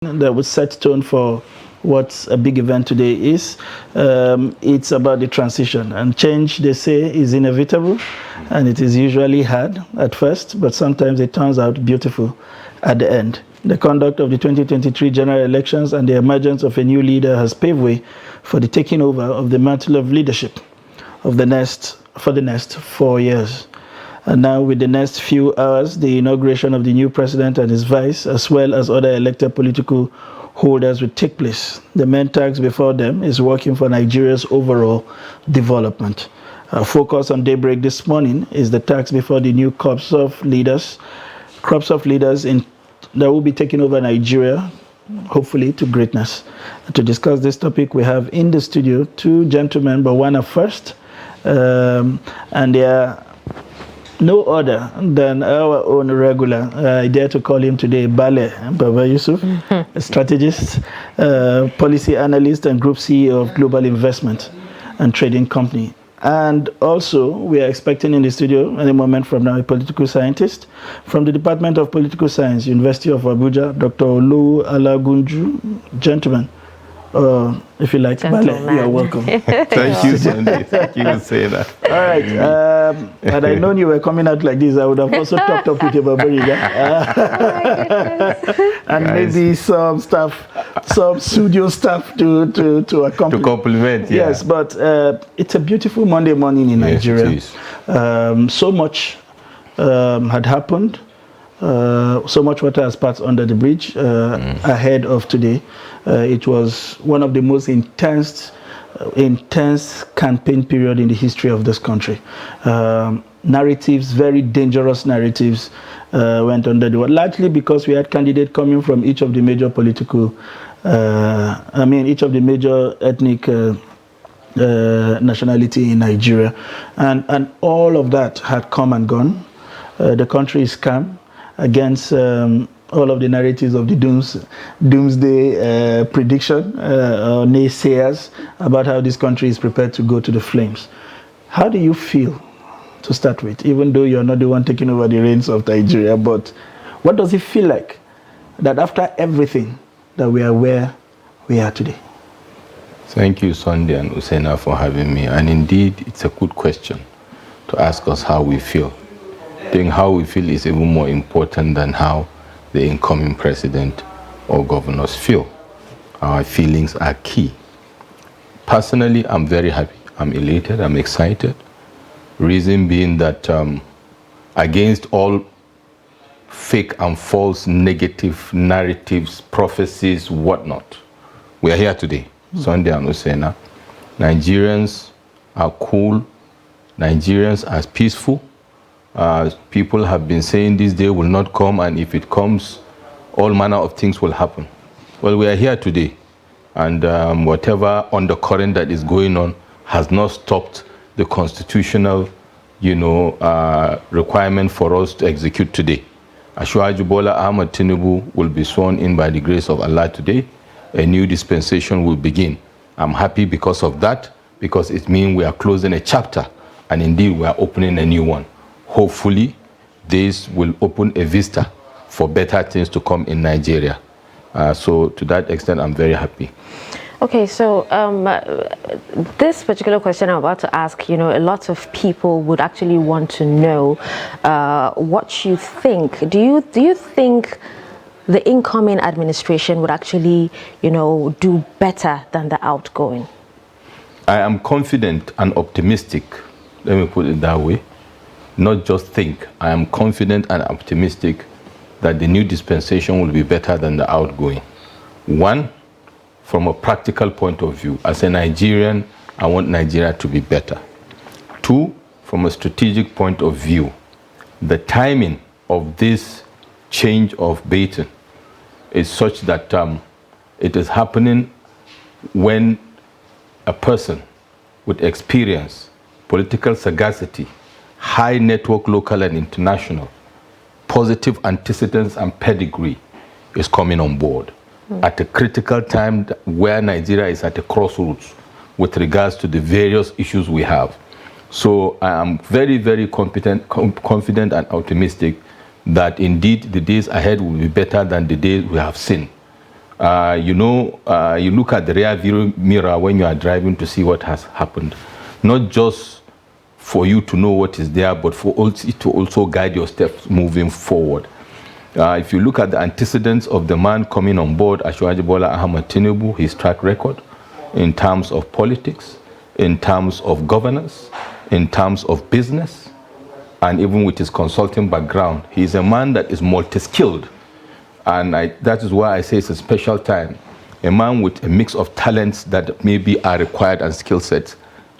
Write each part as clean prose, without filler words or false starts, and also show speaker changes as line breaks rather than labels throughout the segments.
that would set tone for what a big event today is. It's about the transition, and change, they say, is inevitable, and it is usually hard at first, but sometimes it turns out beautiful at the end. The conduct of the 2023 general elections and the emergence of a new leader has paved way for the taking over of the mantle of leadership of the next 4 years. And now, with the next few hours, the inauguration of the new president and his vice, as well as other elected political holders, will take place. The main task before them is working for Nigeria's overall development. Our focus on Daybreak this morning is the task before the new crops of leaders that will be taking over Nigeria, hopefully to greatness. To discuss this topic, we have in the studio two gentlemen, but one are first, and they are no other than our own regular. I dare to call him today Bale Baba Yusuf, a strategist, policy analyst, and group CEO of Global Investment and Trading Company. And also, we are expecting in the studio any moment from now a political scientist from the Department of Political Science, University of Abuja, Dr. Olu Alagunju. Gentlemen, if you like, Bale, you are welcome.
Thank you, Sandy. Thank you for saying that.
All right. Had I known you were coming out like this, I would have also talked up with you about and maybe some stuff, some studio stuff to accompany.
To complement, yeah.
Yes, but it's a beautiful Monday morning in Nigeria.
Yes, it is.
So much had happened. So much water has passed under the bridge ahead of today. It was one of the most intense campaign period in the history of this country. Narratives, very dangerous narratives, went under the water, largely because we had candidates coming from each of the major political, each of the major ethnic nationality in Nigeria, and all of that had come and gone. The country is calm against all of the narratives of the doomsday prediction, naysayers about how this country is prepared to go to the flames. How do you feel, to start with, even though you're not the one taking over the reins of Nigeria, but what does it feel like that after everything that we are where we are today?
Thank you, Sandy and Usaina, for having me. And indeed, it's a good question to ask us how we feel. I think how we feel is even more important than how the incoming president or governors feel. Our feelings are key. Personally, I'm very happy. I'm elated. I'm excited. Reason being that against all fake and false negative narratives, prophecies, whatnot, we are here today. Sunday and Usaina. Nigerians are cool. Nigerians are peaceful. People have been saying this day will not come, and if it comes, all manner of things will happen. Well, we are here today, and whatever undercurrent that is going on has not stopped the constitutional, requirement for us to execute today. Ashwaju Bola Ahmed Tinubu will be sworn in by the grace of Allah today. A new dispensation will begin. I'm happy because of that, because it means we are closing a chapter, and indeed we are opening a new one. Hopefully, this will open a vista for better things to come in Nigeria. So to that extent, I'm very happy.
Okay, so this particular question I'm about to ask, a lot of people would actually want to know what you think. Do you think the incoming administration would actually, do better than the outgoing?
I am confident and optimistic. Let me put it that way. Not just think. I am confident and optimistic that the new dispensation will be better than the outgoing. One, from a practical point of view, as a Nigerian, I want Nigeria to be better. Two, from a strategic point of view, the timing of this change of baton is such that it is happening when a person with experience, political sagacity, high network, local and international, positive antecedents and pedigree is coming on board at a critical time where Nigeria is at a crossroads with regards to the various issues we have. So I am very, very confident and optimistic that indeed the days ahead will be better than the days we have seen. You look at the rear view mirror when you are driving to see what has happened. Not just for you to know what is there, but for to also guide your steps moving forward. If you look at the antecedents of the man coming on board, Asiwaju Bola Ahmed Tinubu, his track record in terms of politics, in terms of governance, in terms of business, and even with his consulting background, he's a man that is multi-skilled. And that is why I say it's a special time. A man with a mix of talents that maybe are required and skill sets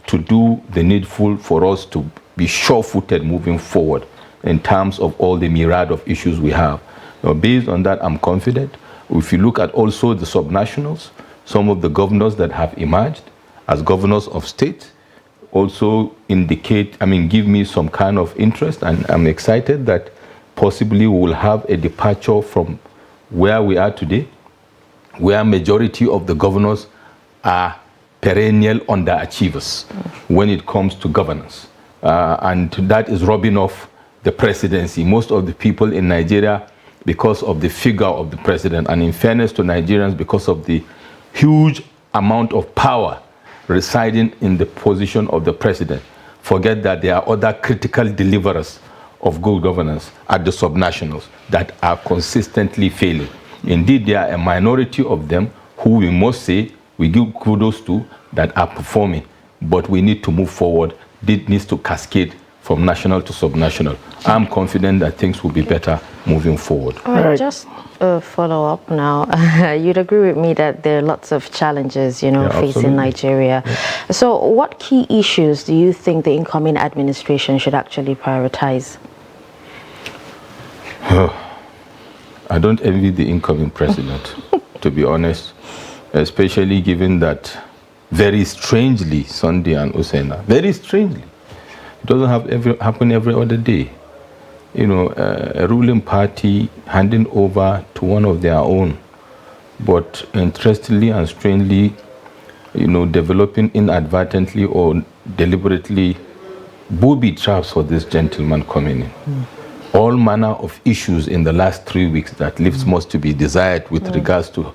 to do the needful for us to be sure-footed moving forward in terms of all the myriad of issues we have. Now, based on that, I'm confident. If you look at also the subnationals, some of the governors that have emerged as governors of state also give me some kind of interest, and I'm excited that possibly we will have a departure from where we are today, where majority of the governors are perennial underachievers when it comes to governance. And that is robbing off the presidency. Most of the people in Nigeria, because of the figure of the president, and in fairness to Nigerians, because of the huge amount of power residing in the position of the president, forget that there are other critical deliverers of good governance at the subnationals that are consistently failing. Indeed, there are a minority of them who we must say we give kudos to that are performing, but we need to move forward. It needs to cascade from national to subnational. I'm confident that things will be better moving forward.
All right, just a follow up now. You'd agree with me that there are lots of challenges, facing
absolutely.
Nigeria. Yeah. So what key issues do you think the incoming administration should actually prioritize?
I don't envy the incoming president, to be honest, especially given that very strangely, Sunday and Usaina, very strangely, it doesn't happen every other day. A ruling party handing over to one of their own, but interestingly and strangely, developing inadvertently or deliberately booby traps for this gentleman coming in. All manner of issues in the last 3 weeks that leaves much to be desired with regards to,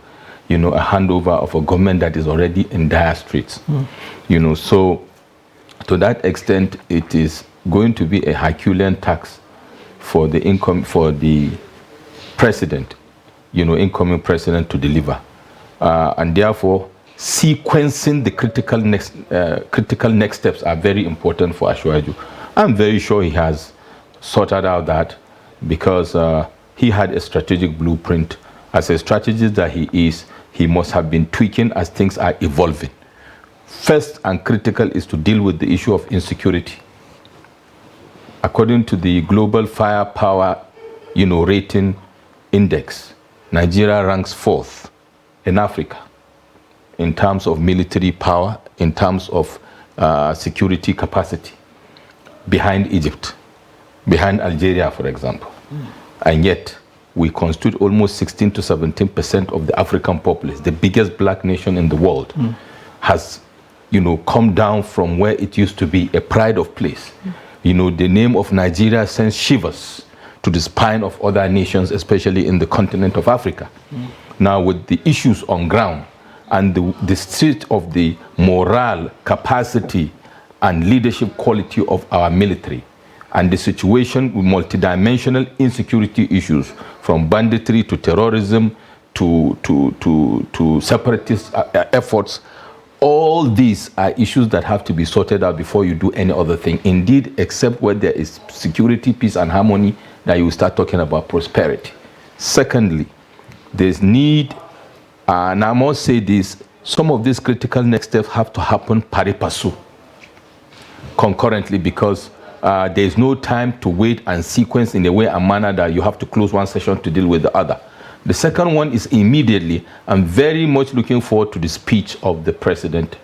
a handover of a government that is already in dire straits. So to that extent, it is going to be a Herculean task for the president, incoming president to deliver, and therefore sequencing the critical next steps are very important for Asiwaju. I'm very sure he has sorted out that, because he had a strategic blueprint. As a strategist that he is, he must have been tweaking as things are evolving. First and critical is to deal with the issue of insecurity. According to the Global Firepower, rating index, Nigeria ranks 4th in Africa in terms of military power, in terms of security capacity, behind Egypt, behind Algeria, for example. And yet, we constitute almost 16 to 17% of the African populace. The biggest black nation in the world has, come down from where it used to be a pride of place. The name of Nigeria sends shivers to the spine of other nations, especially in the continent of Africa. Now, with the issues on ground and the state of the morale, capacity, and leadership quality of our military, and the situation with multidimensional insecurity issues, from banditry to terrorism to separatist efforts, all these are issues that have to be sorted out before you do any other thing. Indeed, except where there is security, peace, and harmony, that you will start talking about prosperity. Secondly, there's need, and I must say this, some of these critical next steps have to happen pari passu, concurrently, because there is no time to wait and sequence in a way and manner that you have to close one session to deal with the other. The second one is immediately. I'm very much looking forward to the speech of the president,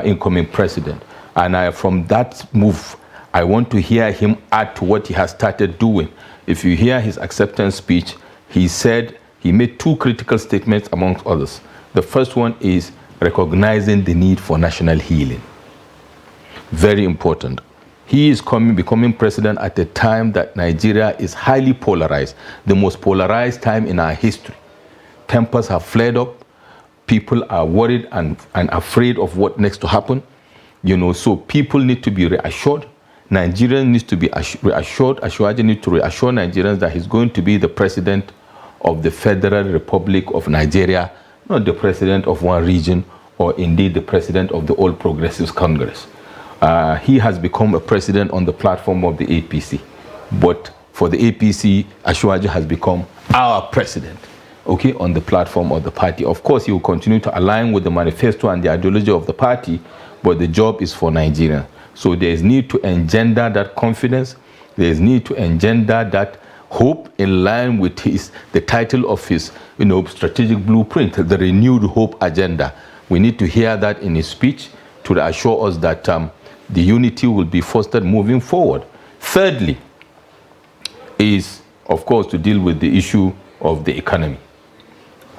incoming president. And from that move, I want to hear him add to what he has started doing. If you hear his acceptance speech, he made 2 critical statements amongst others. The first one is recognizing the need for national healing. Very important. He is becoming president at a time that Nigeria is highly polarized, the most polarized time in our history. tempers have flared up. People are worried and afraid of what next to happen. You know, so people need to be reassured. Nigerians need to be reassured. Ashwaji needs to reassure Nigerians that he's going to be the president of the Federal Republic of Nigeria, not the president of one region or indeed the president of the All Progressives Congress. He has become a president on the platform of the APC. But for the APC, Ashwaji has become our president, okay, on the platform of the party. Of course, he will continue to align with the manifesto and the ideology of the party, but the job is for Nigeria. So there is need to engender that confidence. There is need to engender that hope in line with the title of his, strategic blueprint, the renewed hope agenda. We need to hear that in his speech to assure us that the unity will be fostered moving forward. Thirdly, is, of course, to deal with the issue of the economy.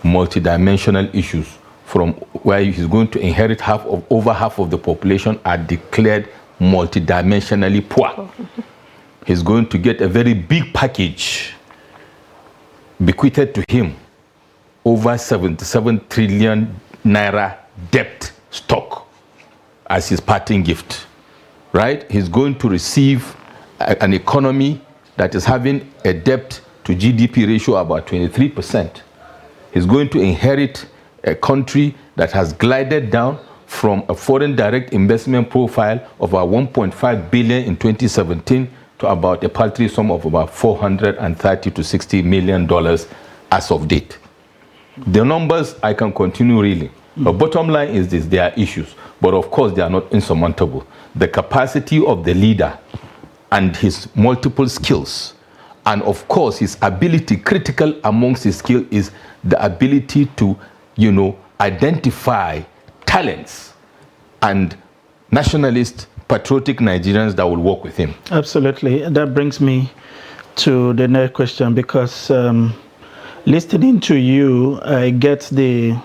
Multidimensional issues from where he's going to inherit over half of the population are declared multidimensionally poor. He's going to get a very big package bequeathed to him, over 77 trillion naira debt stock as his parting gift, right? He's going to receive an economy that is having a debt to GDP ratio about 23%. He's going to inherit a country that has glided down from a foreign direct investment profile of about 1.5 billion in 2017 to about a paltry sum of about $430 to $60 million as of date. The numbers I can continue reeling. But bottom line is this: there are issues, but of course they are not insurmountable. The capacity of the leader and his multiple skills, and of course his ability, critical amongst his skill is the ability to, identify talents and nationalist, patriotic Nigerians that will work with him. Absolutely.
And that brings me to the next question, because listening to you, I get the,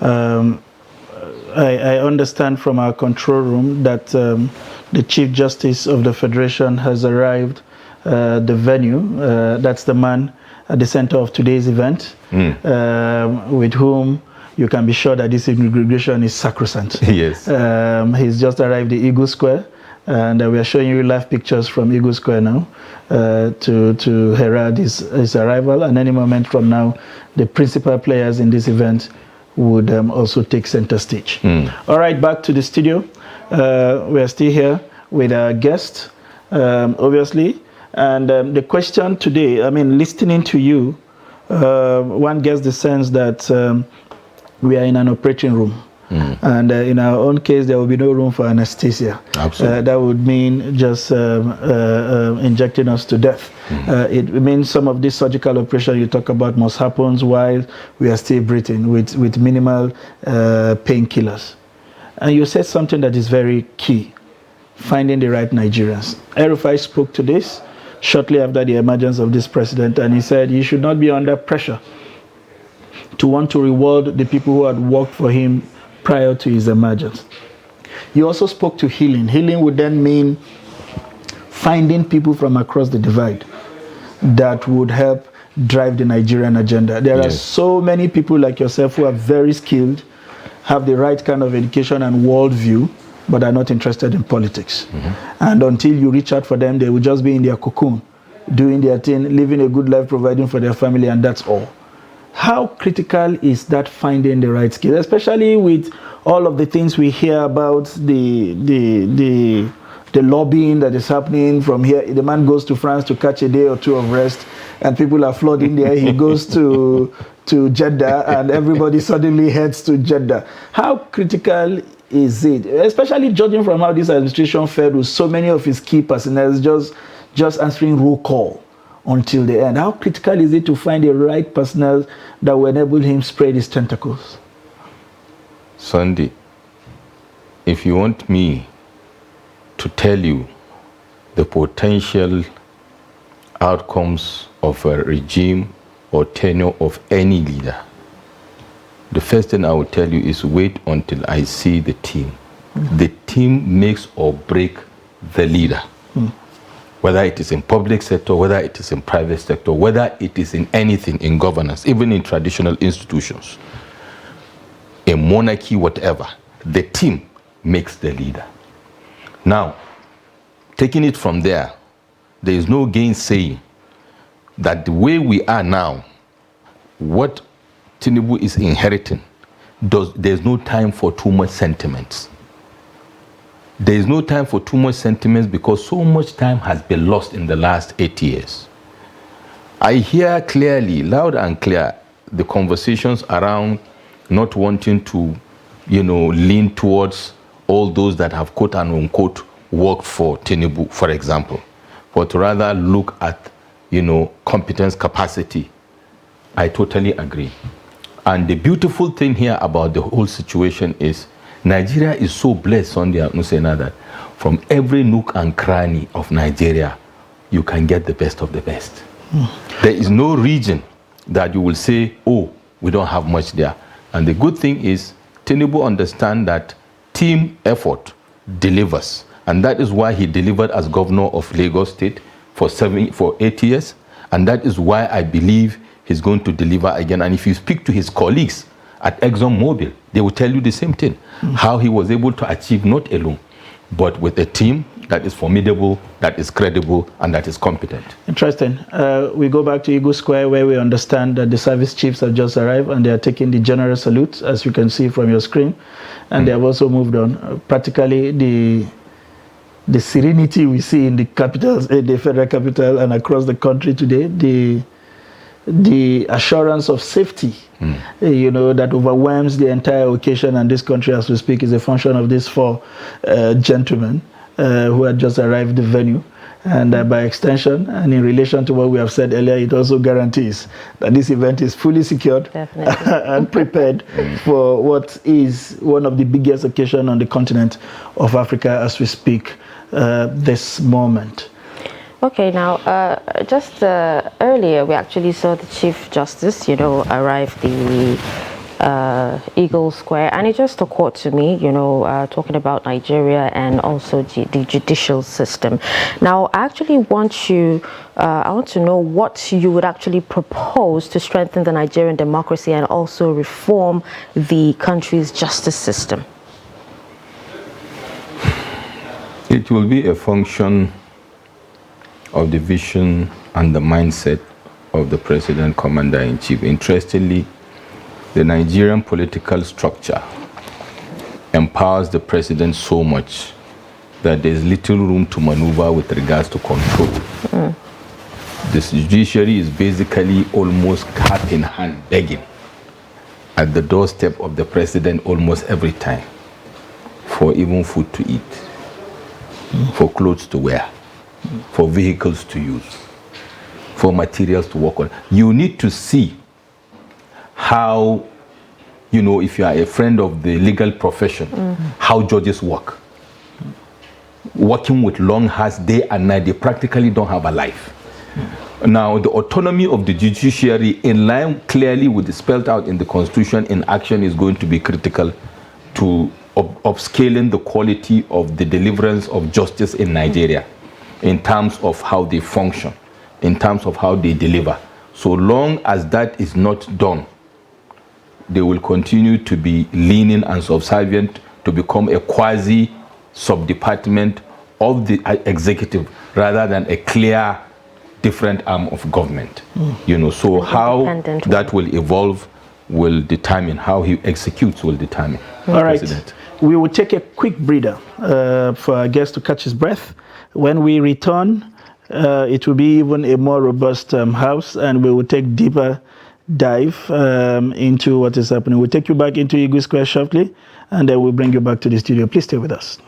I understand from our control room that the Chief Justice of the Federation has arrived at the venue. That's the man at the center of today's event, with whom you can be sure that this inauguration is sacrosanct.
Yes.
He's just arrived at Eagle Square, and we are showing you live pictures from Eagle Square now to herald his arrival. And any moment from now, the principal players in this event would also take center stage. All right, back to the studio. We are still here with our guest, obviously. And the question today, listening to you, one gets the sense that we are in an operating room. And in our own case, there will be no room for anesthesia.
Absolutely.
That would mean just injecting us to death. It means some of this surgical operation you talk about must happen while we are still breathing with minimal painkillers. And you said something that is very key: finding the right Nigerians. El-Rufai spoke to this shortly after the emergence of this president, and he said you should not be under pressure to want to reward the people who had worked for him prior to his emergence. You also spoke to healing. Healing would then mean finding people from across the divide that would help drive the Nigerian agenda. There are so many people like yourself who are very skilled, have the right kind of education and worldview, but are not interested in politics. And until you reach out for them, they will just be in their cocoon, doing their thing, living a good life, providing for their family, and that's all. How critical is that finding the right skills, especially with all of the things we hear about the lobbying that is happening from here? The man goes to France to catch a day or two of rest, and people are flooding there. He goes to Jeddah, and everybody suddenly heads to Jeddah. How critical is it, especially judging from how this administration fared with so many of his key personnel just answering roll call until the end? How critical is it to find the right personnel that will enable him spread his tentacles?
Sunday, if you want me to tell you the potential outcomes of a regime or tenure of any leader, the first thing I will tell you is wait until I see the team. The team makes or break the leader. whether it is in public sector, whether it is in private sector, whether it is in anything in governance, even in traditional institutions, in monarchy, whatever, the team makes the leader. Now, taking it from there, there is no gainsaying that the way we are now, what Tinubu is inheriting, there's no time for too much sentiments. There is no time for too much sentiments because so much time has been lost in the last 8 years. I hear clearly, loud and clear, the conversations around not wanting to, lean towards all those that have quote and unquote worked for Tinubu, for example, but rather look at, competence, capacity. I totally agree. And the beautiful thing here about the whole situation is Nigeria is so blessed, Sunday, that from every nook and cranny of Nigeria, you can get the best of the best. There is no region that you will say, oh, we don't have much there. And the good thing is, Tinubu understands that team effort delivers. And that is why he delivered as governor of Lagos State for 8 years. And that is why I believe he's going to deliver again. And if you speak to his colleagues at ExxonMobil, they will tell you the same thing. How he was able to achieve not alone, but with a team that is formidable, that is credible, and that is competent.
Interesting. We go back to Eagle Square, where we understand that the service chiefs have just arrived and they are taking the general salute, as you can see from your screen. And they have also moved on. Practically, the serenity we see in the capitals, the federal capital and across the country today, the assurance of safety, that overwhelms the entire occasion and this country as we speak is a function of these four gentlemen who had just arrived at the venue. And by extension, and in relation to what we have said earlier, it also guarantees that this event is fully secured and prepared for what is one of the biggest occasions on the continent of Africa as we speak this moment.
Okay, now, just earlier, we actually saw the Chief Justice, arrive the Eagle Square, and it just occurred to me, talking about Nigeria and also the judicial system. Now, I actually want I want to know what you would actually propose to strengthen the Nigerian democracy and also reform the country's justice system.
It will be a function of the vision and the mindset of the President Commander-in-Chief. Interestingly, the Nigerian political structure empowers the President so much that there's little room to maneuver with regards to control. The judiciary is basically almost cap in hand begging at the doorstep of the President almost every time for even food to eat, for clothes to wear, for vehicles to use, for materials to work on. You need to see how, if you are a friend of the legal profession, how judges work. Working with long hours, day and night, they practically don't have a life. Now, the autonomy of the judiciary, in line clearly with the spelled out in the Constitution in action, is going to be critical to upscaling the quality of the deliverance of justice in Nigeria, in terms of how they function, in terms of how they deliver. So long as that is not done, they will continue to be lenient and subservient to become a quasi sub-department of the executive rather than a clear, different arm of government. So how that will evolve will determine, how he executes will determine.
All right. President. We will take a quick breather for our guest to catch his breath. When we return, it will be even a more robust house, and we will take deeper dive into what is happening. We'll take you back into Eagle Square shortly, and then we'll bring you back to the studio. Please stay with us.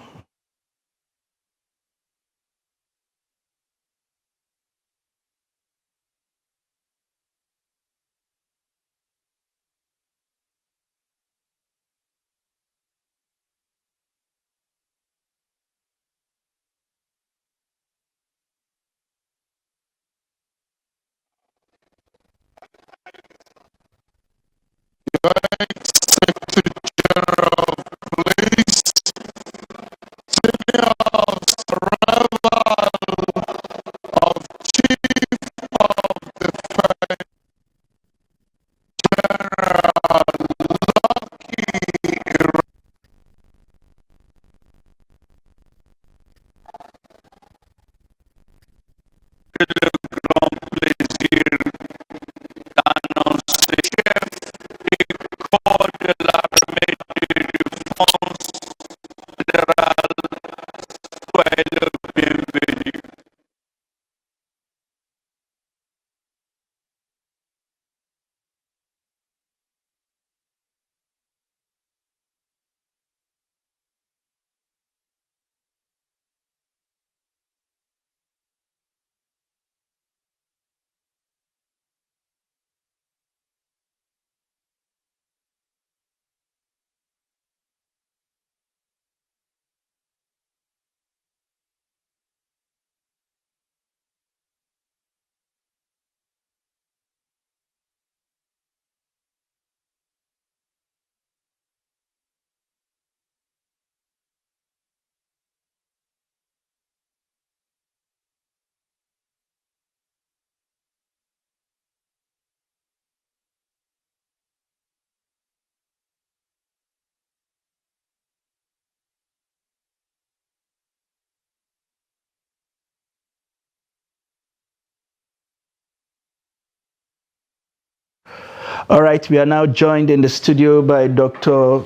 All right, we are now joined in the studio by Dr.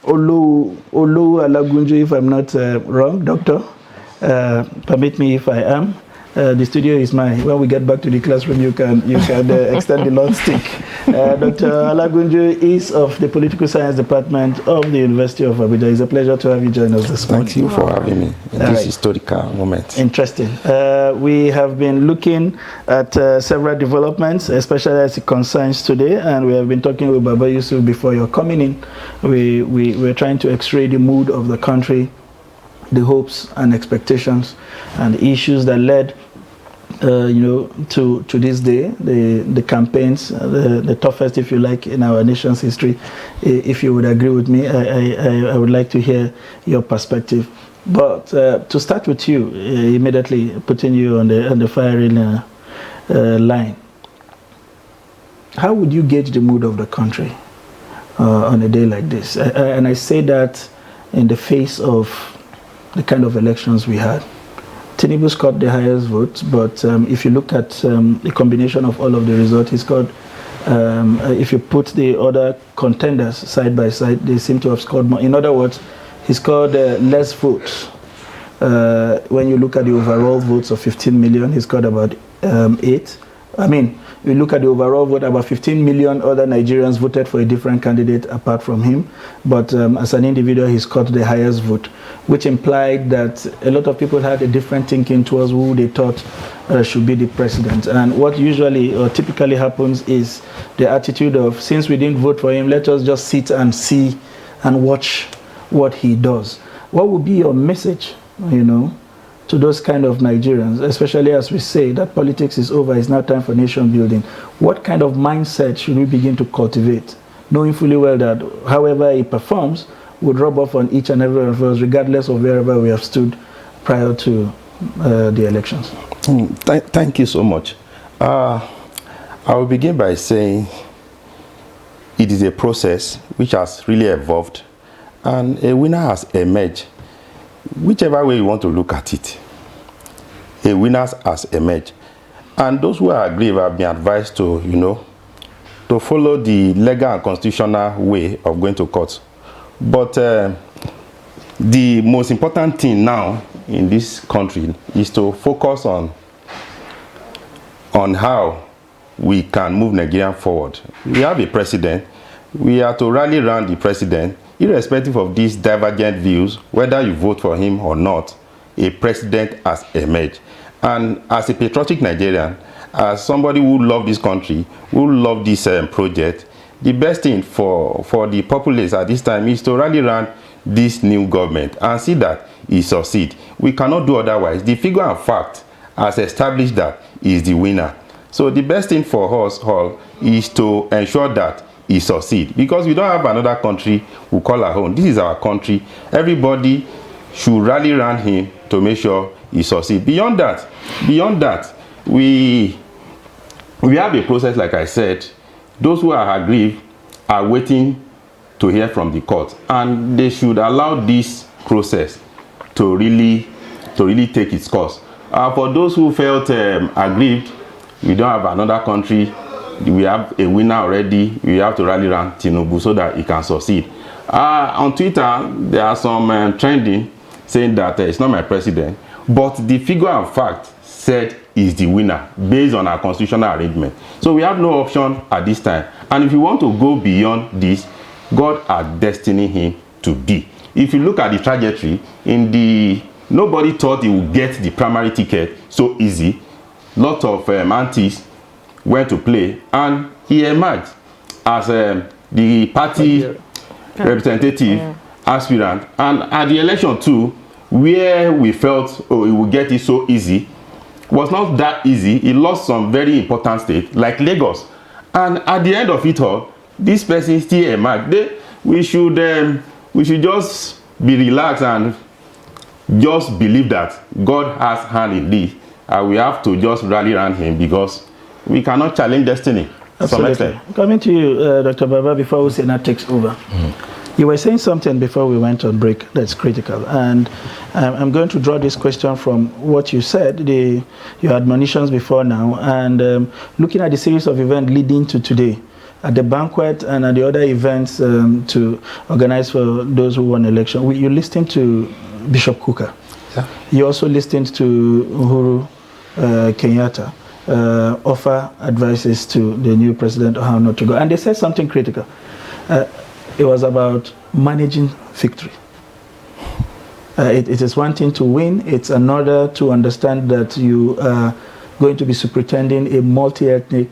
Olu Alagunju, if I'm not wrong, Doctor. Permit me if I am. The studio is mine. When we get back to the classroom, you can extend the long stick. Dr. Alagunju is of the Political Science Department of the University of Abuja. It's a pleasure to have you join us this morning.
Thank you for having me in this historical moment.
Interesting. We have been looking at several developments, especially as it concerns today, and we have been talking with Baba Yusuf before you're coming in. We're trying to x-ray the mood of the country, the hopes and expectations and the issues that led to this day, the campaigns, the toughest, if you like, in our nation's history. If you would agree with me, I would like to hear your perspective. But to start with you, immediately putting you on the firing line, how would you gauge the mood of the country on a day like this? And I say that in the face of the kind of elections we had. Tinubu scored the highest votes, but if you look at the combination of all of the results, he scored, if you put the other contenders side by side, they seem to have scored more. In other words, he scored less votes. When you look at the overall votes of 15 million, he scored about 8. I mean, you look at the overall vote, about 15 million other Nigerians voted for a different candidate apart from him. But as an individual, he scored the highest vote, which implied that a lot of people had a different thinking towards who they thought should be the president. And what usually or typically happens is the attitude of, since we didn't vote for him, let us just sit and see and watch what he does. What would be your message, to those kind of Nigerians, especially as we say that politics is over, it's now time for nation building? What kind of mindset should we begin to cultivate, knowing fully well that however he performs would rub off on each and every one of us, regardless of wherever we have stood prior to the elections?
Thank you so much. I will begin by saying it is a process which has really evolved, and a winner has emerged. Whichever way you want to look at it, a winner has emerged. And those who are aggrieved have been advised to, to follow the legal and constitutional way of going to court. But the most important thing now in this country is to focus on how we can move Nigeria forward. We have a president. We are to rally around the president. Irrespective of these divergent views, whether you vote for him or not, a president has emerged. And as a patriotic Nigerian, as somebody who loves this country, who loves this project, the best thing for the populace at this time is to rally around this new government and see that he succeeds. We cannot do otherwise. The figure of fact has established that he is the winner. So the best thing for us all is to ensure that he succeed, because we don't have another country we call our own. This is our country. Everybody should rally around him to make sure he succeed. Beyond that, we have a process, like I said. Those who are aggrieved are waiting to hear from the court, and they should allow this process to really take its course. For those who felt aggrieved, we don't have another country. We have a winner already. We have to rally around Tinubu so that he can succeed. On Twitter, there are some trending saying that it's not my president, but the figure of fact said is the winner based on our constitutional arrangement. So we have no option at this time. And if you want to go beyond this, God has destined him to be. If you look at the trajectory, nobody thought he would get the primary ticket so easy. Lot of aunties went to play, and he emerged as the party representative aspirant. And at the election too, where we felt he would get it so easy, was not that easy. He lost some very important states like Lagos, and at the end of it all, this person still emerged. We should just be relaxed and just believe that God has hand in this, and we have to just rally around him, because we cannot challenge destiny.
Absolutely. Coming to you, Dr. Baba, before Usena takes over. You were saying something before we went on break that's critical, and I'm going to draw this question from what you said, your admonitions before now, and looking at the series of events leading to today. at the banquet and at the other events to organize for those who won election, you listened to Bishop Kuka.
Yeah.
You also listened to Uhuru Kenyatta offer advices to the new president on how not to go. And they said something critical. It was about managing victory. It is one thing to win. It's another to understand that you are going to be superintending a multi-ethnic,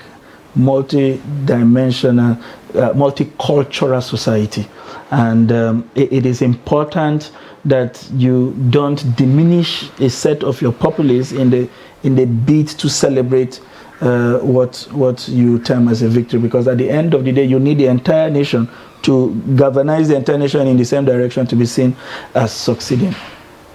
multi-dimensional, multicultural society. And it is important that you don't diminish a set of your populace in the bid to celebrate what you term as a victory, because at the end of the day, you need the entire nation to galvanize the entire nation in the same direction to be seen as succeeding.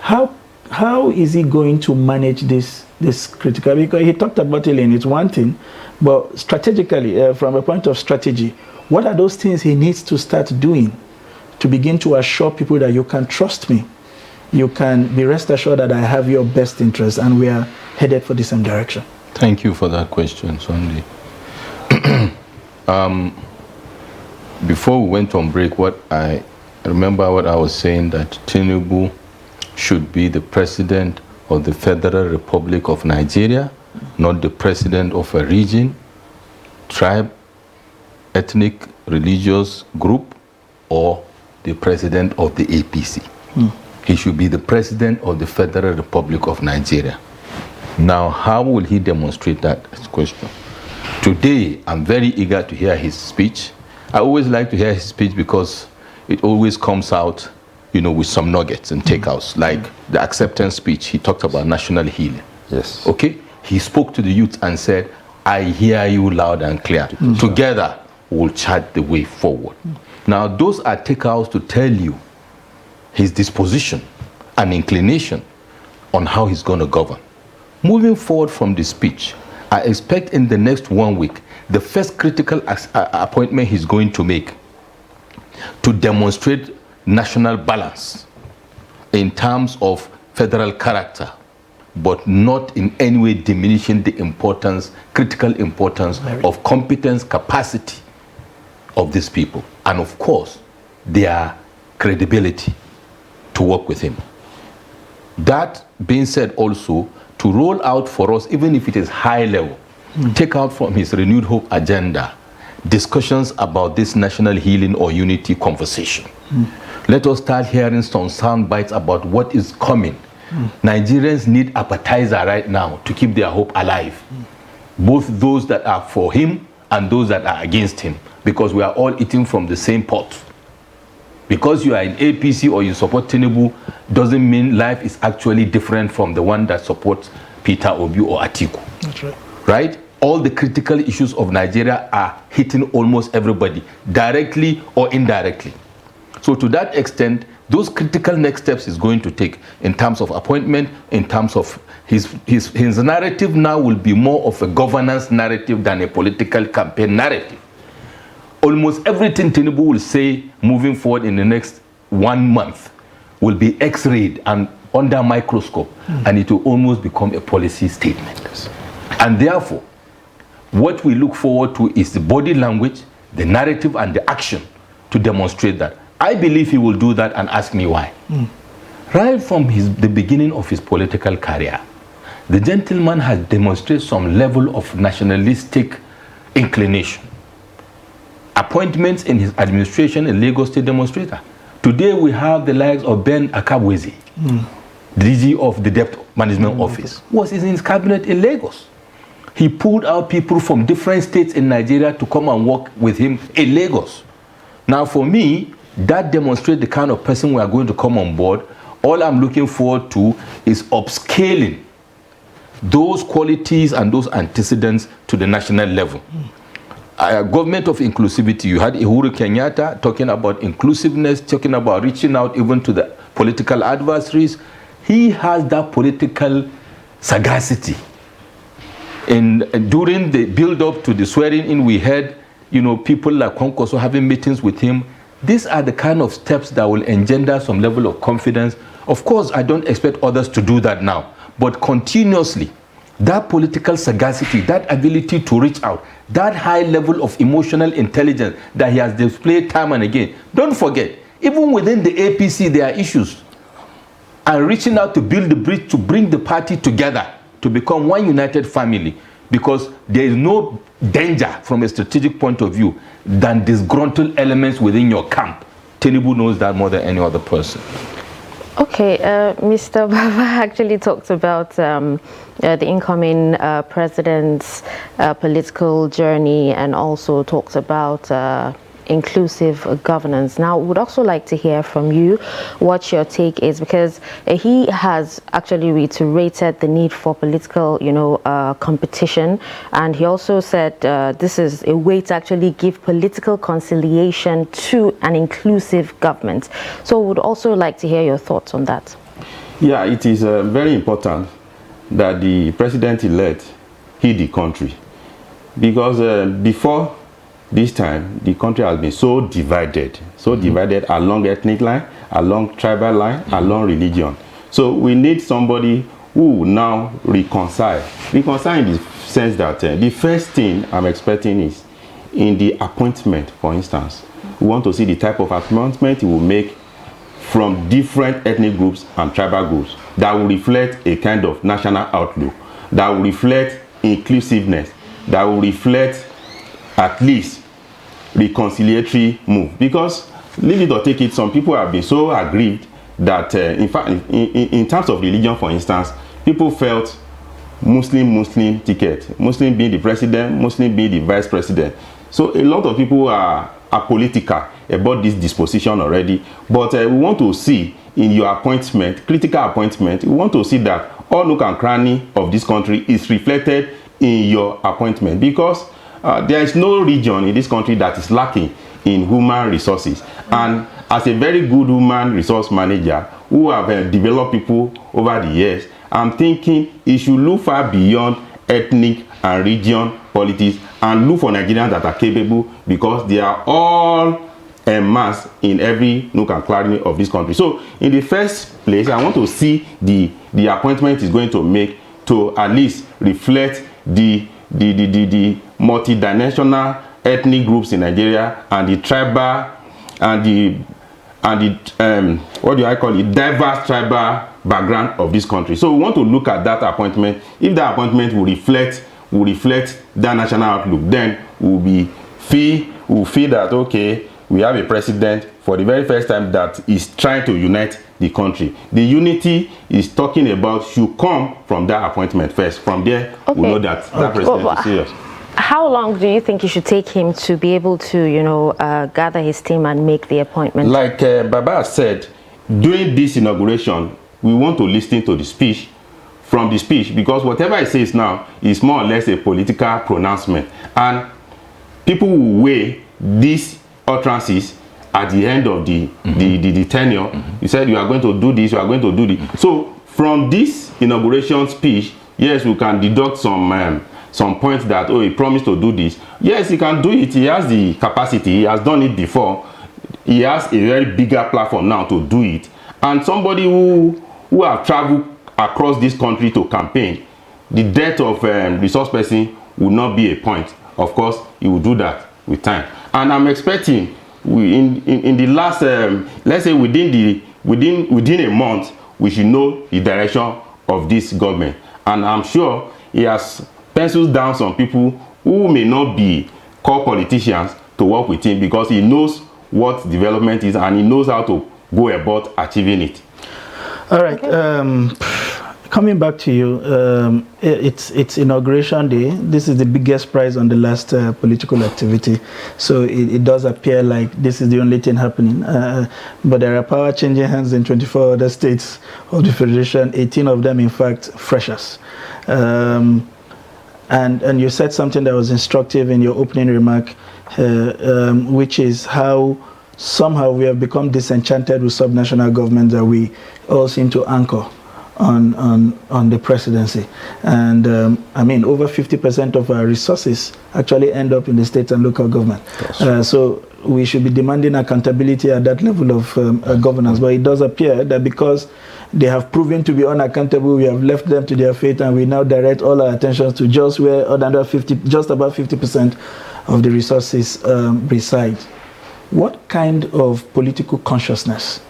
How is he going to manage this critical? Because he talked about it, and it's one thing, but strategically, from a point of strategy, what are those things he needs to start doing to begin to assure people that you can trust me, you can be rest assured that I have your best interests and we are headed for the same direction?
Thank you for that question, Sunday. Before we went on break, I remember what I was saying, that Tinubu should be the president of the Federal Republic of Nigeria, not the president of a region, tribe, ethnic, religious group, or the president of the APC. He should be the president of the Federal Republic of Nigeria. Now, how will he demonstrate that? Is the question. Today, I'm very eager to hear his speech. I always like to hear his speech because it always comes out, with some nuggets and takeouts, like the acceptance speech. He talked about national healing.
Yes.
Okay? He spoke to the youth and said, I hear you loud and clear. Together, we'll chart the way forward. Now, those are takeouts to tell you his disposition and inclination on how he's going to govern. Moving forward from the speech, I expect in the next 1 week, the first critical appointment he's going to make to demonstrate national balance in terms of federal character, but not in any way diminishing the importance, critical importance of competence, capacity of these people, and of course, their credibility to work with him. That being said, also, to roll out for us, even if it is high level, take out from his renewed hope agenda discussions about this national healing or unity conversation. Let us start hearing some sound bites about what is coming. Nigerians need appetizer right now to keep their hope alive. Both those that are for him and those that are against him, because we are all eating from the same pot. Because you are in APC or you support Tinubu doesn't mean life is actually different from the one that supports Peter Obi or Atiku.
That's right.
Right? All the critical issues of Nigeria are hitting almost everybody, directly or indirectly. So to that extent, those critical next steps he's going to take in terms of appointment, in terms of his narrative now will be more of a governance narrative than a political campaign narrative. Almost everything Tinubu will say moving forward in the next 1 month will be x-rayed and under a microscope, and it will almost become a policy statement.
Yes.
And therefore, what we look forward to is the body language, the narrative, and the action to demonstrate that. I believe he will do that, and ask me why. Right from the beginning of his political career, the gentleman has demonstrated some level of nationalistic inclination. Appointments in his administration in Lagos State demonstrator. Today we have the likes of Ben Akabwezi, DG of the Debt Management Office, was in his cabinet in Lagos. He pulled out people from different states in Nigeria to come and work with him in Lagos. Now for me, that demonstrates the kind of person we are going to come on board. All I'm looking forward to is upscaling those qualities and those antecedents to the national level. Government of inclusivity, you had Uhuru Kenyatta talking about inclusiveness, talking about reaching out even to the political adversaries. He has that political sagacity. During the build-up to the swearing-in, we had, people like Kwankwaso having meetings with him. These are the kind of steps that will engender some level of confidence. Of course, I don't expect others to do that now, but continuously, that political sagacity, that ability to reach out, that high level of emotional intelligence that he has displayed time and again. Don't forget, even within the APC, there are issues. And reaching out to build the bridge, to bring the party together, to become one united family, because there is no danger from a strategic point of view than disgruntled elements within your camp. Tinubu knows that more than any other person.
Okay, Mr. Baba actually talked about the incoming president's political journey, and also talked about inclusive governance. Now, would also like to hear from you what your take is, because he has actually reiterated the need for political, competition, and he also said this is a way to actually give political conciliation to an inclusive government. So, would also like to hear your thoughts on that.
Yeah, it is very important that the president-elect heed the country, because before this time, the country has been so divided along ethnic line, along tribal line, along religion. So we need somebody who will now reconcile. Reconcile in the sense that the first thing I'm expecting is in the appointment, for instance. We want to see the type of appointment he will make from different ethnic groups and tribal groups that will reflect a kind of national outlook, that will reflect inclusiveness, that will reflect at least reconciliatory move. Because leave it or take it, some people have been so aggrieved that in fact in terms of religion, for instance, people felt Muslim ticket, Muslim being the president, Muslim being the vice president. So a lot of people are apolitical about this disposition already. But we want to see in your appointment, critical appointment, we want to see that all nook and cranny of this country is reflected in your appointment, because there is no region in this country that is lacking in human resources. And as a very good human resource manager who have developed people over the years, I'm thinking it should look far beyond ethnic and region politics and look for Nigerians that are capable, because they are all en masse in every nook and cranny of this country. So in the first place, I want to see the appointment is going to make to at least reflect the multidimensional ethnic groups in Nigeria and the tribal and the what do I call it, diverse tribal background of this country. So we want to look at that appointment. If that appointment will reflect that national outlook, then we'll feel that okay, we have a president for the very first time that is trying to unite the country. The unity is talking about should come from that appointment first. From there, okay, we know that that president is serious.
How long do you think it should take him to be able to, gather his team and make the appointment?
Like Baba said, during this inauguration, we want to listen to the speech, from the speech, because whatever he says now is more or less a political pronouncement. And people will weigh these utterances at the end of the tenure. You said you are going to do this, you are going to do this. So from this inauguration speech, yes, we can deduct some points that, oh, he promised to do this. Yes, he can do it. He has the capacity. He has done it before. He has a very bigger platform now to do it. And somebody who have traveled across this country to campaign, the death of resource person will not be a point. Of course, he will do that with time. And I'm expecting in the last, let's say within a month, we should know the direction of this government. And I'm sure he has pencils down some people who may not be core politicians to work with him, because he knows what development is and he knows how to go about achieving it.
All right. Okay. Coming back to you, it's Inauguration Day. This is the biggest prize on the last political activity. So it does appear like this is the only thing happening. But there are power changing hands in 24 other states of the Federation, 18 of them, in fact, freshers. And you said something that was instructive in your opening remark, which is how somehow we have become disenchanted with subnational governments that we all seem to anchor on the presidency. And I mean, over 50% of our resources actually end up in the state and local government. So we should be demanding accountability at that level of governance. But it does appear that because they have proven to be unaccountable, we have left them to their fate, and we now direct all our attention to just where just about 50% of the resources reside. What kind of political consciousness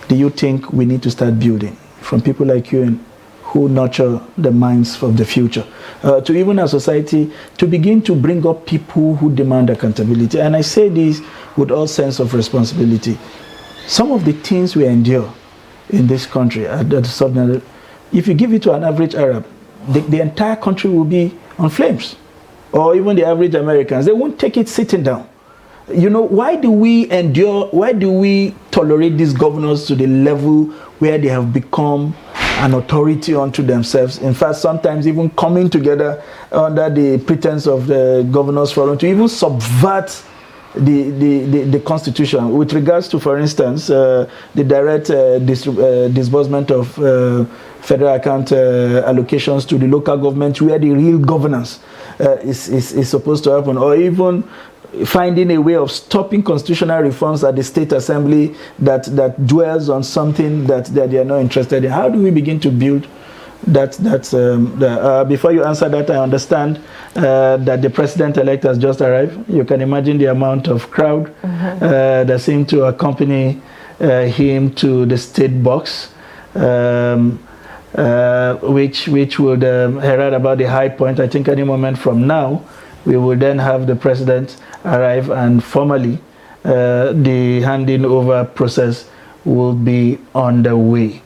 do you think we need to start building from people like you and who nurture the minds of the future, to even our society, to begin to bring up people who demand accountability? And I say this with all sense of responsibility. Some of the things we endure in this country, if you give it to an average Arab, the entire country will be on flames. Or even the average Americans, they won't take it sitting down. You know, why do we endure, why do we tolerate these governors to the level where they have become an authority unto themselves? In fact, sometimes even coming together under the pretense of the governors forum to even subvert the constitution with regards to, for instance, the direct disbursement of federal account allocations to the local government, where the real governance is supposed to happen, or even finding a way of stopping constitutional reforms at the state assembly that dwells on something that they are not interested in. How do we begin to build that? Before you answer that, I understand that the president-elect has just arrived. You can imagine the amount of crowd that seemed to accompany him to the state box, which would herald about the high point. I think any moment from now, we will then have the president arrive, and formally the handing over process will be on the way.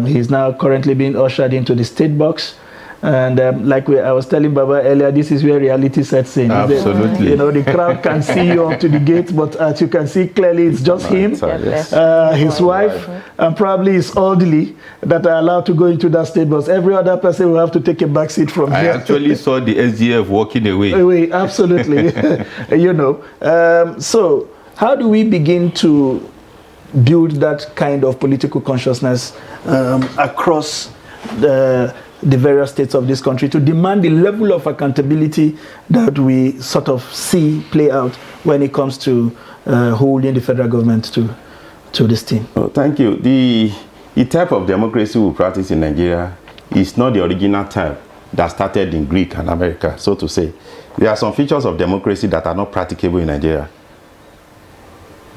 He's now currently being ushered into the state box, and I was telling Baba earlier, this is where reality sets in.
Absolutely.
You know, the crowd can see you up to the gate, but as you can see clearly, it's just him, his wife, and probably his elderly that are allowed to go into that state box. Every other person will have to take a back seat from here.
I actually saw the SGF walking away.
Absolutely. You know, so how do we begin to build that kind of political consciousness across the various states of this country to demand the level of accountability that we sort of see play out when it comes to holding the federal government to this team?
Oh, thank you. The type of democracy we practice in Nigeria is not the original type that started in Greek and America, so to say. There are some features of democracy that are not practicable in Nigeria.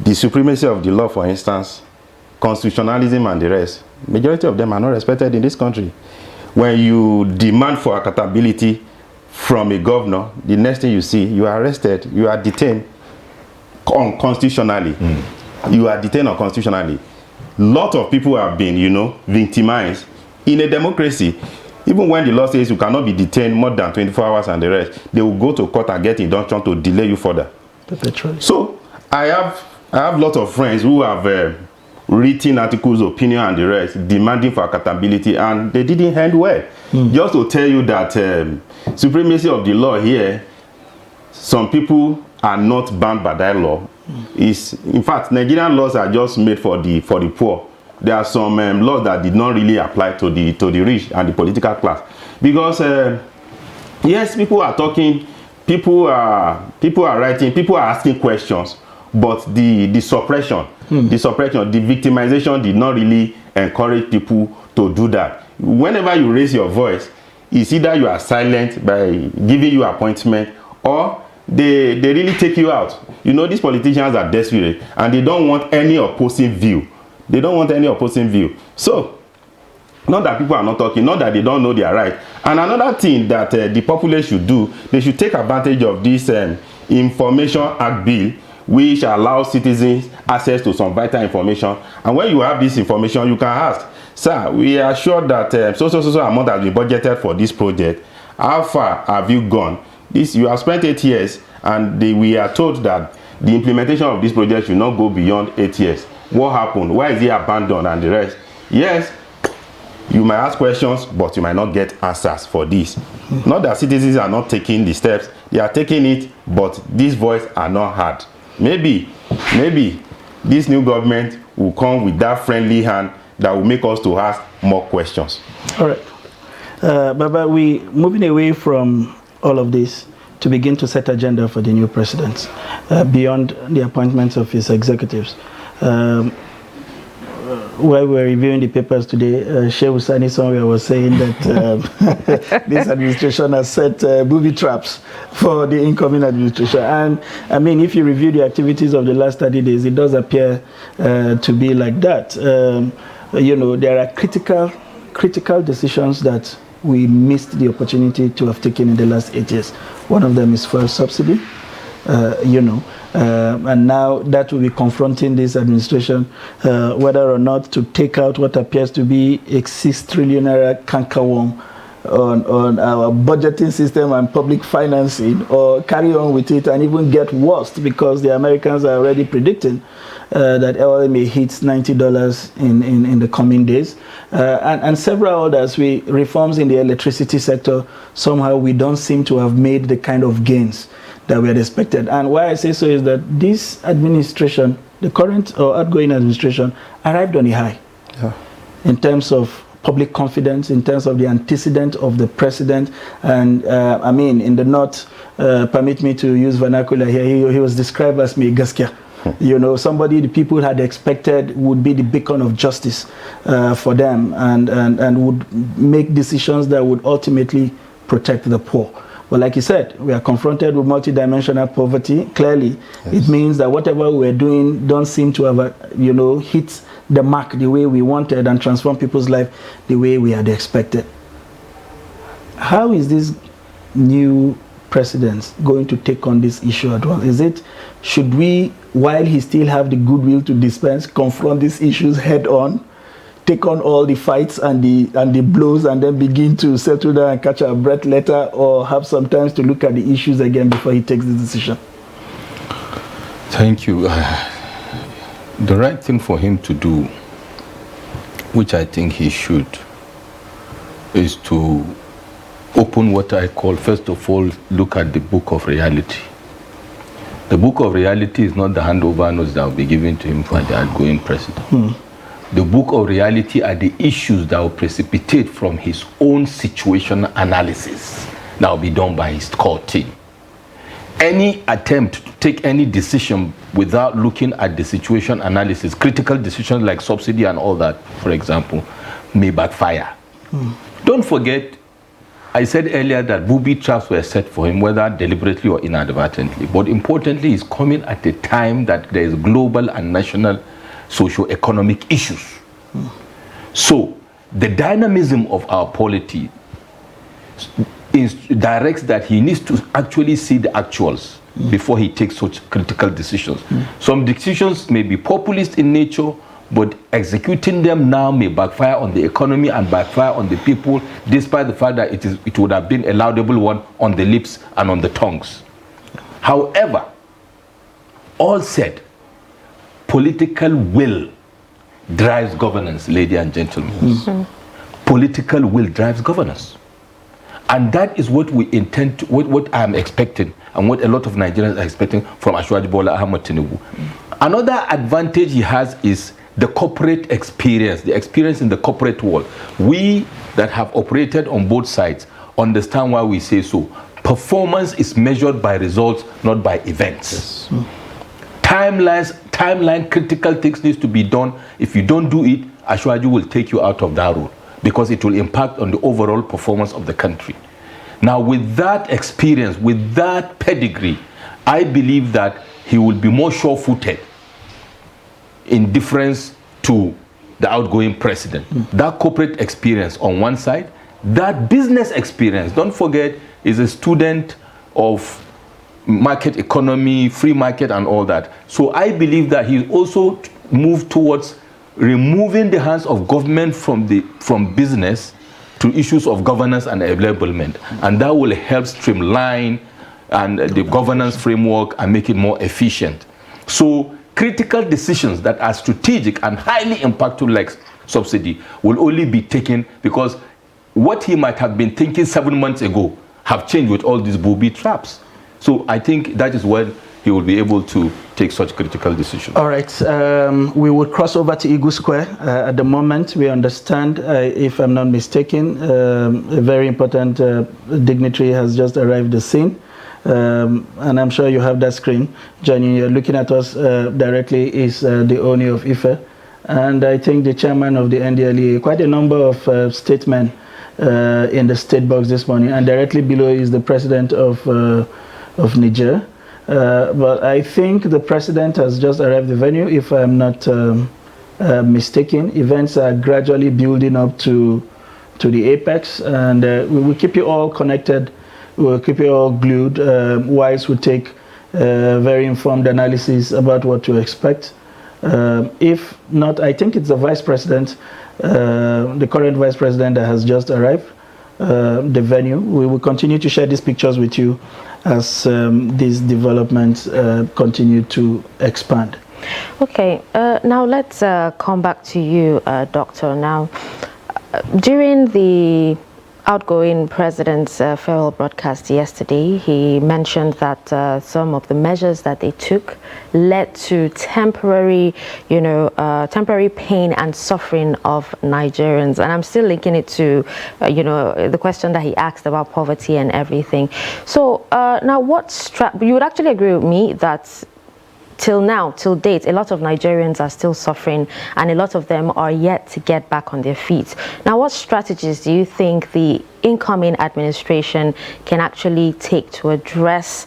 The supremacy of the law, for instance, constitutionalism and the rest, majority of them are not respected in this country. When you demand for accountability from a governor, the next thing you see, you are arrested, you are detained unconstitutionally. You are detained unconstitutionally. Lot of people have been, you know, victimized. In a democracy, even when the law says you cannot be detained more than 24 hours and the rest, they will go to court and get injunction to delay you further. So I have lots of friends who have written articles, opinion and the rest, demanding for accountability, and they didn't end well. Just to tell you that supremacy of the law here, some people are not bound by that law. In fact, Nigerian laws are just made for the poor. There are some laws that did not really apply to the rich and the political class, because yes, people are talking, people are writing, people are asking questions, but the suppression, the victimization did not really encourage people to do that. Whenever you raise your voice, it's either you are silent by giving you appointment, or they really take you out. You know, these politicians are desperate and they don't want any opposing view. They don't want any opposing view. So, not that people are not talking, not that they don't know they are right. And another thing that the populace should do, they should take advantage of this Information Act bill, which allows citizens access to some vital information. And when you have this information, you can ask, sir, we are sure that so amount has been budgeted for this project. How far have you gone? You have spent 8 years, and we are told that the implementation of this project should not go beyond 8 years. What happened? Why is it abandoned and the rest? Yes, you might ask questions, but you might not get answers for this. Not that citizens are not taking the steps, they are taking it, but this voice are not heard. Maybe this new government will come with that friendly hand that will make us to ask more questions.
All right. Baba, we moving away from all of this. to begin to set agenda for the new president beyond the appointments of his executives. While we were reviewing the papers today, Sheikh Usani somewhere was saying that this administration has set booby traps for the incoming administration. And I mean, if you review the activities of the last 30 days, it does appear to be like that. You know, there are critical decisions that we missed the opportunity to have taken in the last 8 years. One of them is fuel subsidy, you know. And now that will be confronting this administration, whether or not to take out what appears to be a 6 trillion naira cankerworm on our budgeting system and public financing, or carry on with it and even get worse, because the Americans are already predicting that oil may hit $90 in the coming days, and several others. Reforms in the electricity sector, somehow we don't seem to have made the kind of gains that we had expected. And why I say so is that this administration, the current or outgoing administration, arrived on a high in terms of public confidence, in terms of the antecedent of the president. And I mean, in the north, permit me to use vernacular here, he was described as me gaskia. You know, somebody the people had expected would be the beacon of justice for them, and would make decisions that would ultimately protect the poor. But like you said, we are confronted with multidimensional poverty. Clearly, it means that whatever we're doing don't seem to have, you know, hit the mark the way we wanted and transform people's life the way we had expected. How is this new president going to take on this issue at all? Should we, while he still have the goodwill to dispense, confront these issues head on, take on all the fights and the blows, and then begin to settle down and catch our breath later, or have some time to look at the issues again before he takes the decision?
Thank you. The right thing for him to do, which I think he should, is to open what I call, first of all, look at the book of reality. The book of reality is not the handover notes that will be given to him by the outgoing president. The book of reality are the issues that will precipitate from his own situation analysis that will be done by his core team. Any attempt to take any decision without looking at the situation analysis, critical decisions like subsidy and all that, for example, may backfire. Don't forget, I said earlier that booby traps were set for him, whether deliberately or inadvertently. But importantly, he's coming at a time that there is global and national socio-economic issues. So the dynamism of our polity directs that he needs to actually see the actuals before he takes such critical decisions. Some decisions may be populist in nature, but executing them now may backfire on the economy and backfire on the people, despite the fact that it would have been a laudable one on the lips and on the tongues. However, all said, political will drives governance, ladies and gentlemen. Political will drives governance. And that is what we intend to, what I'm expecting, and what a lot of Nigerians are expecting from Asiwaju Bola Ahmed Tinubu. Another advantage he has is the corporate experience, the experience in the corporate world. We that have operated on both sides understand why we say so. Performance is measured by results, not by events. Timeline, critical things needs to be done. If you don't do it, Asiwaju will take you out of that road, because it will impact on the overall performance of the country. Now, with that experience, with that pedigree, I believe that he will be more sure-footed in difference to the outgoing president. That corporate experience on one side, that business experience, don't forget, is a student of market economy, free market and all that. So I believe that he also moved towards removing the hands of government from business to issues of governance and enablement, and that will help streamline and the governance framework and make it more efficient. So critical decisions that are strategic and highly impactful, like subsidy, will only be taken because what he might have been thinking 7 months ago have changed with all these booby traps. So I think that is when he will be able to take such critical decisions. All
right. We will cross over to Eagle Square. At the moment, we understand, if I'm not mistaken, a very important dignitary has just arrived at the scene. and I'm sure you have that screen. Johnny, you're looking at us directly is the Oni of Ife. And I think the chairman of the NDLEA, quite a number of statesmen in the state box this morning, and directly below is the president of Niger. But I think the president has just arrived at the venue, if I'm not mistaken. Events are gradually building up to the apex, and we will keep you all connected. We will keep you all glued, whilst we take very informed analysis about what to expect. If not, I think it's the vice president, the current vice president that has just arrived, the venue. We will continue to share these pictures with you as these developments continue to expand.
Okay, now let's come back to you, Doctor. Now, during the outgoing president's farewell broadcast yesterday, he mentioned that some of the measures that they took led to temporary, temporary pain and suffering of Nigerians. And I'm still linking it to, the question that he asked about poverty and everything. So now, you would actually agree with me that till date, a lot of Nigerians are still suffering, and a lot of them are yet to get back on their feet. Now, what strategies do you think the incoming administration can actually take to address,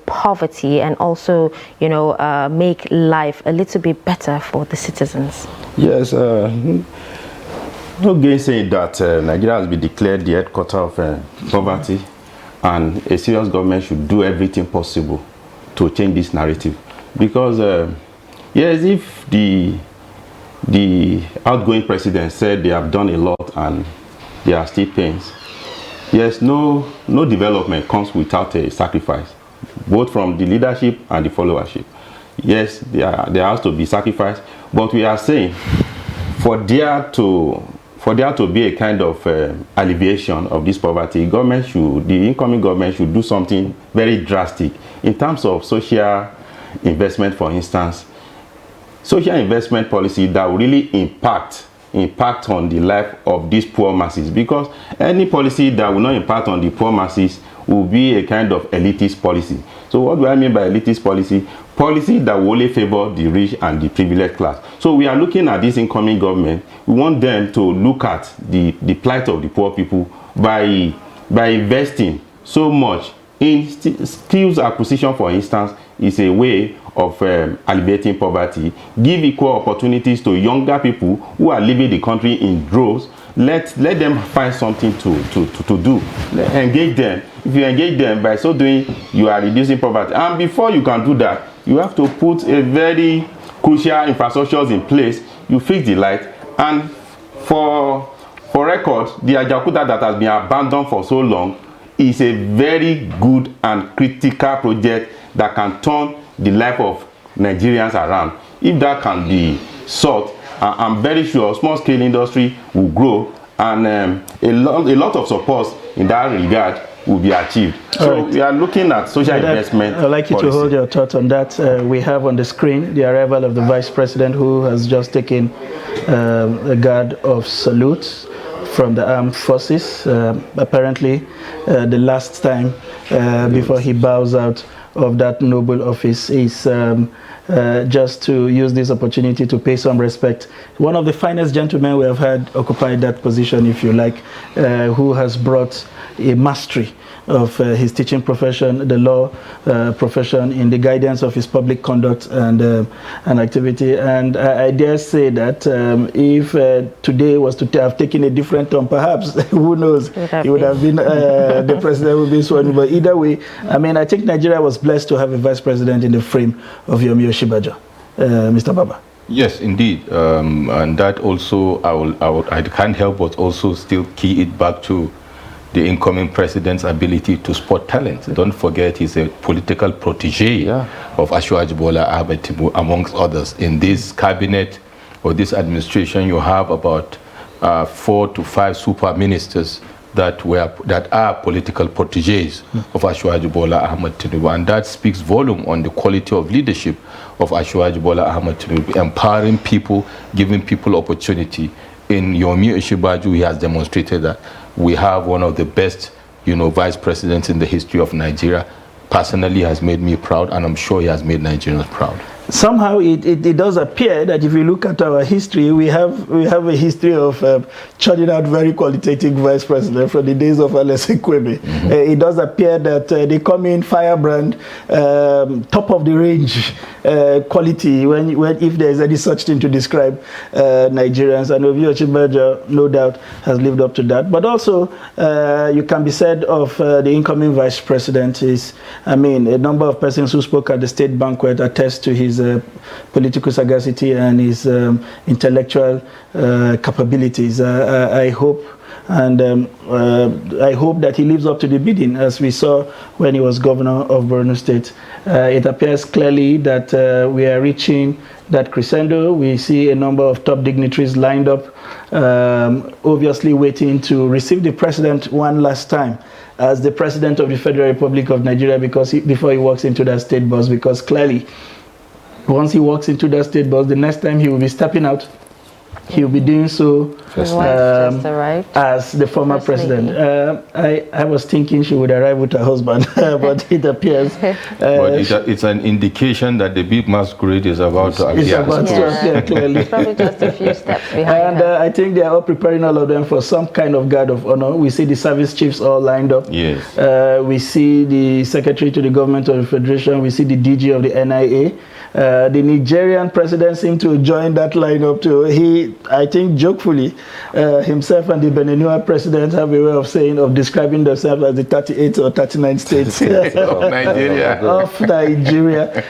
poverty and also, make life a little bit better for the citizens?
Yes, no gainsaying that Nigeria has been declared the headquarters of poverty, and a serious government should do everything possible to change this narrative. Because yes, if the outgoing president said they have done a lot and there are still pains, yes, no development comes without a sacrifice, both from the leadership and the followership. Yes, there has to be sacrifice, but we are saying for there to be a kind of alleviation of this poverty, the incoming government should do something very drastic in terms of social investment. For instance, social investment policy that will really impact on the life of these poor masses, because any policy that will not impact on the poor masses will be a kind of elitist policy. So what do I mean by elitist policy? Policy that will only favor the rich and the privileged class. So we are looking at this incoming government. We want them to look at the plight of the poor people by investing so much in skills acquisition. For instance, is a way of alleviating poverty. Give equal opportunities to younger people who are leaving the country in droves. Let them find something to do. Engage them. If you engage them, by so doing, you are reducing poverty. And before you can do that, you have to put a very crucial infrastructures in place. You fix the light. And for record, the Ajaokuta that has been abandoned for so long is a very good and critical project that can turn the life of Nigerians around. If that can be solved, I'm very sure small-scale industry will grow, and a lot of support in that regard will be achieved. So we are looking at social investment.
I'd like you to hold your thoughts on that. We have on the screen the arrival of the Vice President, who has just taken a guard of salute from the armed forces. Apparently, the last time before he bows out of that noble office is just to use this opportunity to pay some respect. One of the finest gentlemen we have had occupy that position, if you like, who has brought a mastery of his teaching profession, the law profession, in the guidance of his public conduct and activity. And I dare say that if today was to have taken a different turn, perhaps, who knows, he would have been the president would be sworn. But either way, I mean, I think Nigeria was blessed to have a vice president in the frame of Yomi Oshibajo. Mr. Baba.
Yes, indeed, and that also I can't help but also still key it back to the incoming president's ability to spot talent. Don't forget, he's a political protege of Asiwaju Bola Ahmed Tinubu, amongst others. In this cabinet or this administration, you have about 4 to 5 super ministers that are political proteges of Asiwaju Bola Ahmed Tinubu, and that speaks volume on the quality of leadership of Asiwaju Bola Ahmed Tinubu, empowering people, giving people opportunity. In Yomi Oshibajo, he has demonstrated that we have one of the best, vice presidents in the history of Nigeria, personally has made me proud, and I'm sure he has made Nigerians proud.
Somehow it does appear that if you look at our history, we have a history of churning out very qualitative vice president from the days of Alex Ekweme. It does appear that they come in firebrand, top of the range quality when if there is any such thing to describe Nigerians. And Ovi Ochibaja, no doubt, has lived up to that. But also, you can be said of the incoming vice president is, I mean, a number of persons who spoke at the state banquet attest to his political sagacity and his intellectual capabilities. I hope that he lives up to the bidding, as we saw when he was governor of Borno State. It appears clearly that we are reaching that crescendo. We see a number of top dignitaries lined up, obviously waiting to receive the president one last time as the president of the Federal Republic of Nigeria, because before he walks into that state bus, because clearly once he walks into that state bus, the next time he will be stepping out, he will be doing so as the former president. I was thinking she would arrive with her husband, but it appears.
But it's an indication that the big masquerade is about to appear.
It's about to appear, clearly.
It's probably just a few steps behind.
And I think they are all preparing all of them for some kind of guard of honor. We see the service chiefs all lined up.
Yes.
We see the secretary to the government of the federation. We see the DG of the NIA. The Nigerian president seemed to join that lineup too. He, I think, jokefully, himself and the Beninua president have a way of describing themselves as the 38 or 39 states
of Nigeria.
Of Nigeria.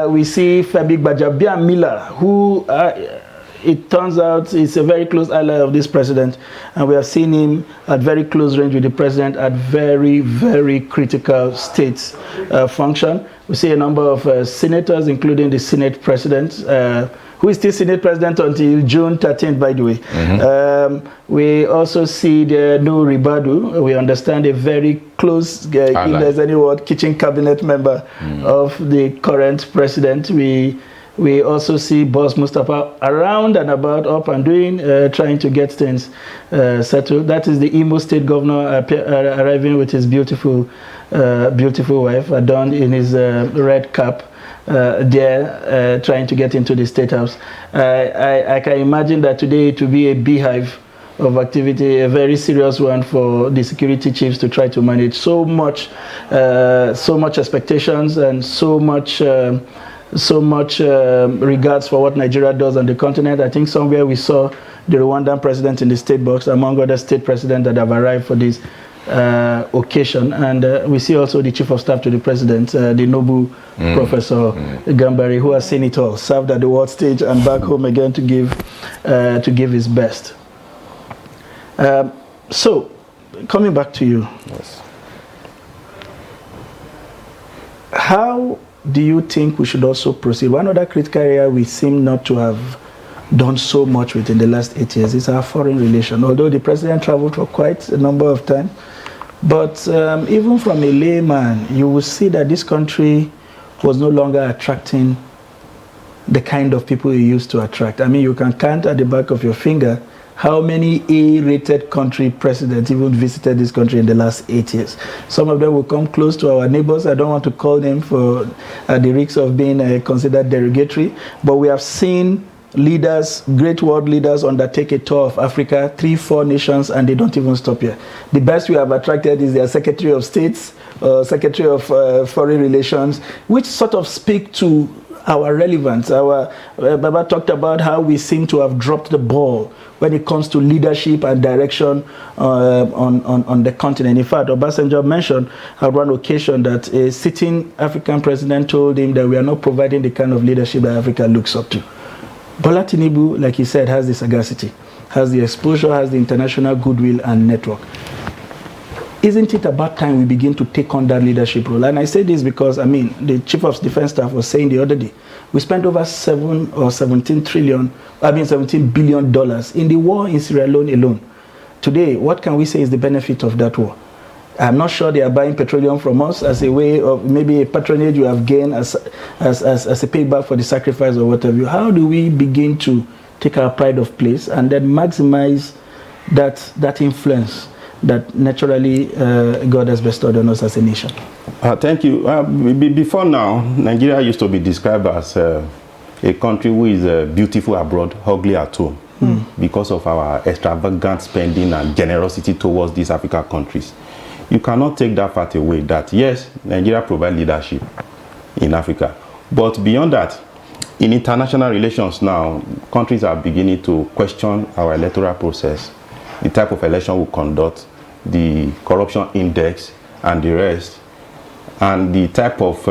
We see Femi Gbajabiamila, who it turns out is a very close ally of this president, and we have seen him at very close range with the president at very, very critical state function. We see a number of senators, including the Senate president, who is still Senate president until June 13th, by the way. We also see the new Ribadu. We understand a very close, if there's any word, kitchen cabinet member of the current president. We also see Boss Mustafa around and about, up and doing, trying to get things settled. That is the Imo State governor arriving with his beautiful wife, adorned in his red cap, there, trying to get into the State House. I can imagine that today it will be a beehive of activity, a very serious one for the security chiefs to try to manage. So much expectations and so much regards for what Nigeria does on the continent. I think somewhere we saw the Rwandan president in the state box, among other state presidents that have arrived for this occasion. And we see also the chief of staff to the president, the noble Professor Gambari, who has seen it all, served at the world stage and back home again to give his best. So, coming back to you.
Yes.
How do you think we should also proceed? One other critical area we seem not to have done so much with in the last 8 years is our foreign relation. Although the president traveled for quite a number of times, but even from a layman, you will see that this country was no longer attracting the kind of people it used to attract. I mean, you can count at the back of your finger how many A-rated country presidents even visited this country in the last 8 years. Some of them will come close to our neighbors. I don't want to call them for the risks of being considered derogatory, but we have seen leaders, great world leaders, undertake a tour of Africa, 3-4 nations, and they don't even stop here. The best we have attracted is their Secretary of States, Secretary of Foreign Relations, which sort of speak to our relevance. Baba talked about how we seem to have dropped the ball when it comes to leadership and direction on the continent. In fact, Obasanjo mentioned at one occasion that a sitting African president told him that we are not providing the kind of leadership that Africa looks up to. Bola Tinubu, like he said, has the sagacity, has the exposure, has the international goodwill and network. Isn't it about time we begin to take on that leadership role? And I say this because, I mean, the Chief of Defense Staff was saying the other day, we spent over $17 billion in the war in Sierra Leone alone. Today, what can we say is the benefit of that war? I'm not sure they are buying petroleum from us as a way of maybe a patronage you have gained as a payback for the sacrifice or whatever. How do we begin to take our pride of place and then maximize that influence that naturally God has bestowed on us as a nation?
Thank you. Before now, Nigeria used to be described as a country who is beautiful abroad, ugly at home, because of our extravagant spending and generosity towards these African countries. You cannot take that fact away that, yes, Nigeria provides leadership in Africa. But beyond that, in international relations now, countries are beginning to question our electoral process, the type of election we conduct, the corruption index, and the rest, and the type of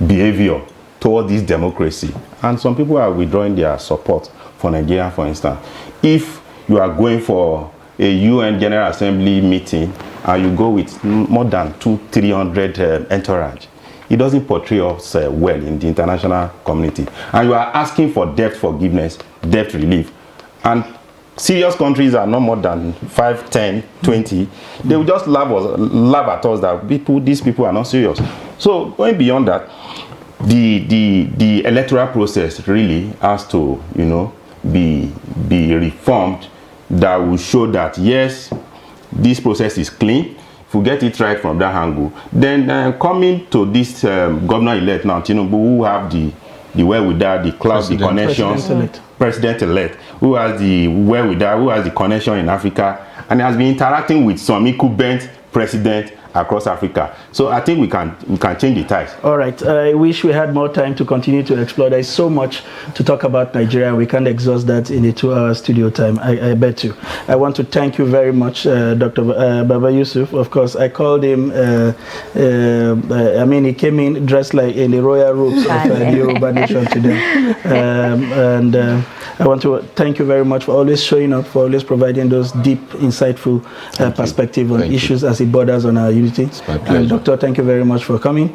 behavior toward this democracy. And some people are withdrawing their support for Nigeria, for instance. If you are going for a UN General Assembly meeting and you go with more than 200-300 entourage, it doesn't portray us well in the international community. And you are asking for debt forgiveness, debt relief. And serious countries are no more than 5, 10, 20. They will just laugh at us that these people are not serious. So going beyond that, the electoral process really has to, be reformed, that will show that yes, this process is clean. If we get it right from that angle, then coming to this governor-elect now, Tinubu, who have the wherewithal, the clout, the connections, president-elect, who has the wherewithal, who has the connection in Africa, and has been interacting with some incumbent presidents across Africa. So I think we can change the ties.
All right. I wish we had more time to continue to explore. There is so much to talk about Nigeria. We can't exhaust that in a 2-hour studio time. I bet you. I want to thank you very much, Dr. Baba Yusuf. Of course, I called him. I mean, he came in dressed like in the royal robes of the Yoruba nation today. I want to thank you very much for always showing up, for always providing those deep, insightful perspective on issues as it borders on our unity.
It's my pleasure.
And Doctor, thank you very much for coming.